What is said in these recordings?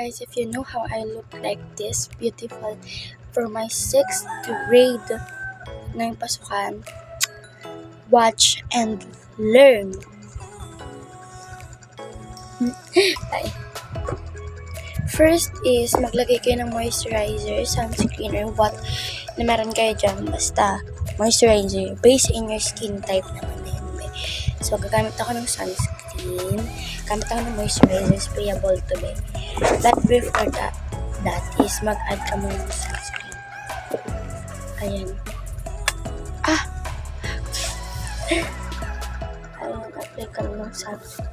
guys, if you know how I look like this beautiful for my 6th grade ngayong pasukan, watch and learn. Bye. First is maglagay kayo ng moisturizer, sunscreen, or what na meron kayo dyan. Basta moisturizer based in your skin type naman na yun. So gagamit ako ng sunscreen, gamit ako ng moisturizer, sprayable to be. But before that is mag-add ka muna ng sunscreen. Ayan. Ayan, apply ka muna ng sunscreen.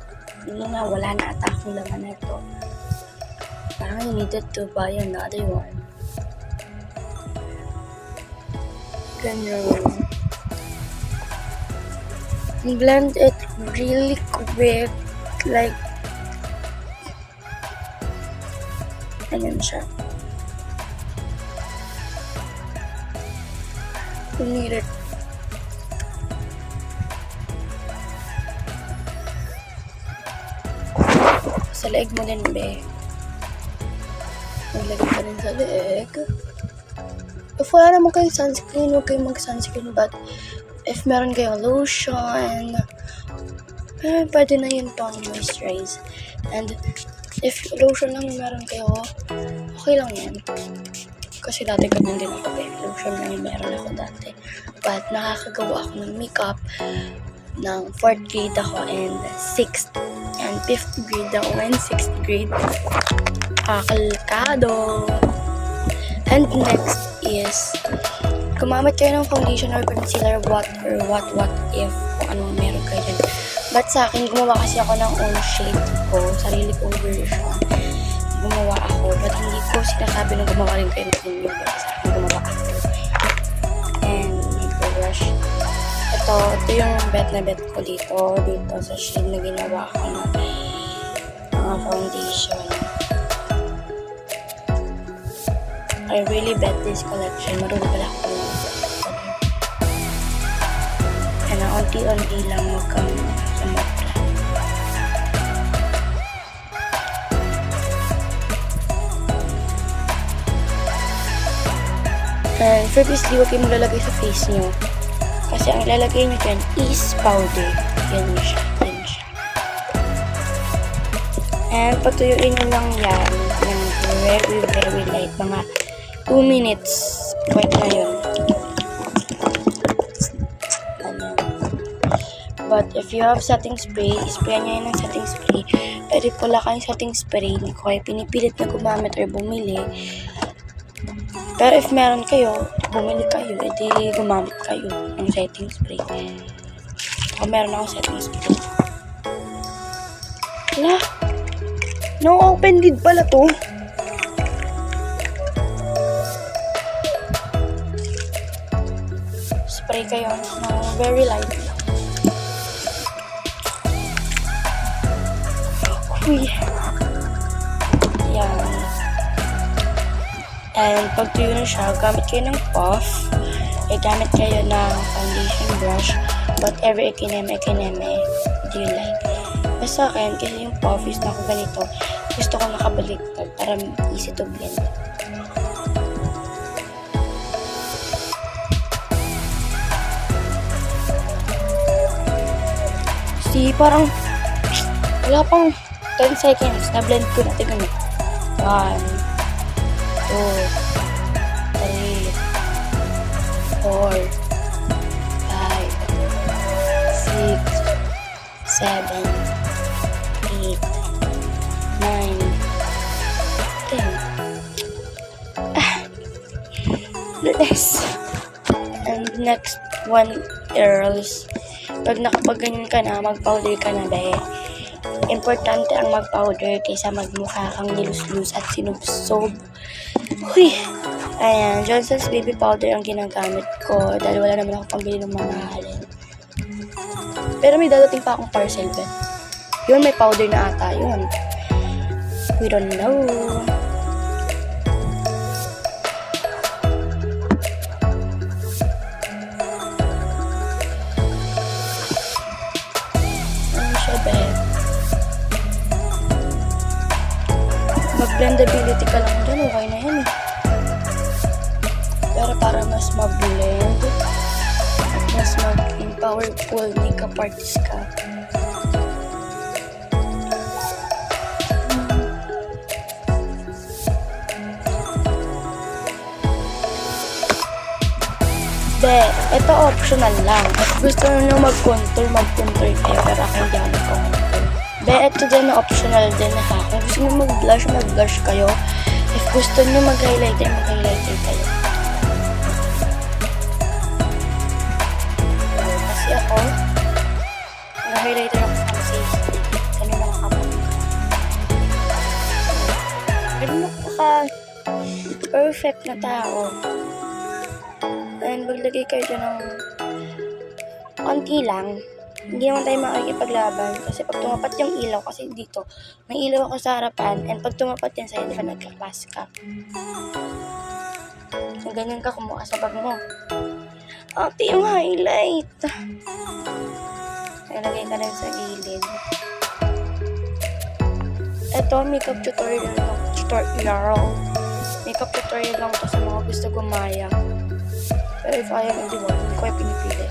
Hindi nga, wala na ata akong laman na ito. Parang I needed to buy another one. Ganyan. Blend it really quick. Like, ayan siya. You need it. Sa leeg mo din, be. Maglagay ka rin sa leeg. If wala naman kayong sunscreen, huwag kayong mag-sunscreen. But, if meron kayong lotion, pwede na yun pang moisturize. And, if lotion lang meron kayo, okay lang yan. Kasi dati ganun din ako, be. Lotion lang yung meron ako dati. But, nakakagawa ako ng makeup ng 4th grade ako and 6th and 5th grade ako and 6th grade. Kakalkado. And next is gumamit kayo ng foundation or concealer, what if kung anong meron kayo dyan. But sa akin, gumawa kasi ako ng own shade ko, sarili kong version. Gumawa ako, but hindi ko sinasabi na gumawa rin kayo ng inyo. But sa akin, gumawa ako. And nag-brush. Ito yung bet na bet ko dito sa shade na ginawa ko ng mga foundation. I really bet this collection. Marunong pala ako ng and unti-unti lang huwag kang sumapla. And previously, huwag kayong maglalagay sa face nyo. Kasi ang ilalagay nyo dyan is powder. Yan siya. And patuyuin nyo lang yan ng very light. Mga 2 minutes. Pwede na yun. But if you have setting spray, spray nyo yun ng setting spray. Pero if wala kayong setting spray, hindi ko kayo pinipilit na gumamit or bumili. Pero if meron kayo, bumili kayo, edi gumamit kayo ng setting spray. Kung meron ako setting spray. Wala. No open lid pala to. Spray kayo ng very light lang. Uy. Yan. And pag tuyo na siya, gamit kayo ng puff. Gamit kayo ng foundation brush. Whatever ikineme do you like. Sa akin, kasi yung puff is na ako ganito, gusto ko nakabaliktad para easy to blend. Parang wala pang 10 seconds na blend ko na. Tignan mo. 1, 2, 3, 4, 5, 6, 7, 8, 9, 10. Yes. And next one is pag nakapagganyan ka na, mag-powder ka na, be. Importante ang mag-powder kaysa magmukha kang nilus-lus at sinubsob. Uy! Ayan, Johnson's Baby Powder ang ginagamit ko dahil wala naman ako pambili ng mga halin. Pero may dadating pa akong parcel, be. Yun, may powder na ata yun. We don't know. blendability ka lang dyan, okay na yan eh. Pero para mas mag-blend at mas maging powerful makeup artist ka, ito optional lang. At gusto nyo mag-contour kayo, pero ako hindi ako mag-contour. Ito din na optional din na ha. Kung gusto nyo mag-blush kayo. If gusto nyo mag-highlighter kayo. Kasi ako, mag-highlighter ako sa kasi kanina nakapag. Pero napaka-perfect na tao. And maglagay kayo dyan ng konti lang. Hindi naman tayo makikipaglaban kasi pag tumapat yung ilaw, kasi dito may ilaw ako sa harapan, and pag tumapat yan sa'yo, di ba nagka-class ka? So, ganyan ka kumuha sa bag mo. Ate, yung highlight. Ilagay ka rin sa gilid. Ito, makeup tutorial lang. Makeup tutorial lang to sa mga gusto gumaya. Pero if I am hindi ko yung pinipili.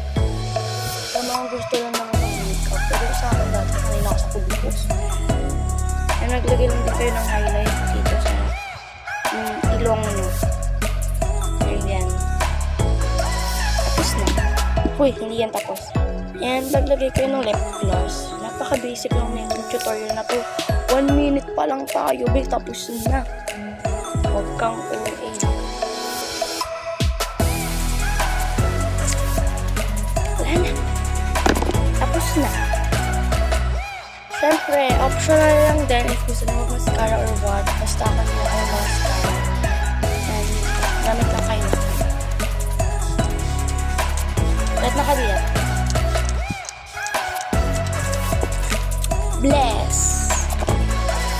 Sa mga gusto lang naman ng makeup. Pero sa akin dati, kanina ako sa kubos. And naglagay lang din kayo ng highlight dito sa ilong nyo. Ayan. Tapos na. Uy, hindi yan tapos. And naglagay kayo ng lip gloss. Napaka-basic lang na yung tutorial na to. 1 minute pa lang tayo, babe, tapos na. Huwag kang na. Siyempre, optional lang din if gusto nyo mag-mascara or what. Basta ako nyo ang mascara. And gamit lang kayo. Lahat na kabila. Bless!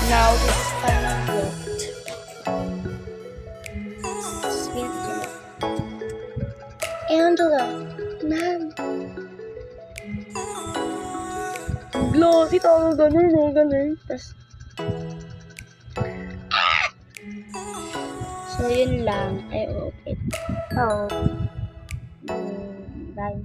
Now, this is final look. Angela! Nan! Glossy tawag ganun. Tapos, so, yun lang. I hope it. Bye.